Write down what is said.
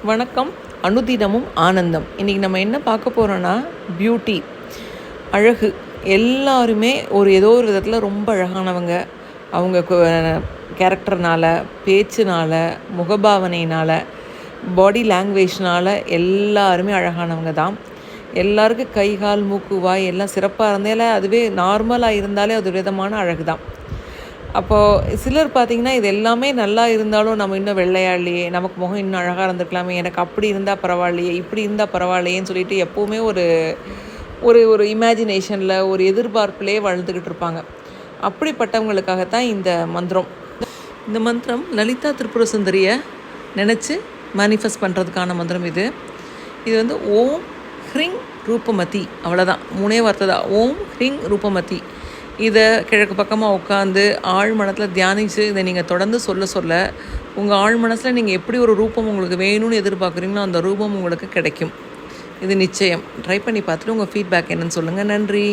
வணக்கம். அனுதினமும் ஆனந்தம். இன்றைக்கி நம்ம என்ன பார்க்க போகிறோன்னா, பியூட்டி, அழகு. எல்லாருமே ஏதோ ஒரு விதத்தில் ரொம்ப அழகானவங்க. அவங்க கேரக்டர்னால், பேச்சுனால், முகபாவனையினால், பாடி லாங்குவேஜ்னால் எல்லாருமே அழகானவங்க தான். எல்லாருக்கும் கை, கால், மூக்கு, வாய் எல்லாம் சிறப்பாக இருந்தாலே அதுவே நார்மலாக இருந்தாலே அது விதமான அழகு தான். அப்போது சிலர் பார்த்திங்கன்னா, இது எல்லாமே நல்லா இருந்தாலும் நம்ம இன்னும் வெள்ளையா இல்லையே, நமக்கு முகம் இன்னும் அழகாக இருந்திருக்கலாமே, எனக்கு அப்படி இருந்தால் பரவாயில்லையே, இப்படி இருந்தால் பரவாயில்லையேன்னு சொல்லிட்டு எப்போவுமே ஒரு ஒரு ஒரு இமேஜினேஷனில் ஒரு எதிர்பார்ப்புலேயே வாழ்ந்துக்கிட்டு இருப்பாங்க. அப்படிப்பட்டவங்களுக்காகத்தான் இந்த மந்திரம். இந்த மந்திரம் லலிதா திரிபுர சுந்தரியை நினச்சி மேனிஃபெஸ்ட் பண்ணுறதுக்கான மந்திரம் இது. இது வந்து ஓம் ஹ்ரிங் ரூபமதி, அவ்வளோதான், 3 வார்த்தை தான். ஓம் ஹ்ரிங் ரூபமதி. இதை கிழக்கு பக்கமாக உட்காந்து ஆழ் மனத்தில் தியானித்து இதை நீங்கள் தொடர்ந்து சொல்ல உங்கள் ஆழ் மனசில் நீங்கள் எப்படி ஒரு ரூபம் உங்களுக்கு வேணும்னு எதிர்பார்க்குறீங்களோ அந்த ரூபம் உங்களுக்கு கிடைக்கும். இது நிச்சயம். ட்ரை பண்ணி பார்த்துட்டு உங்கள் ஃபீட்பேக் என்னன்னு சொல்லுங்கள். நன்றி.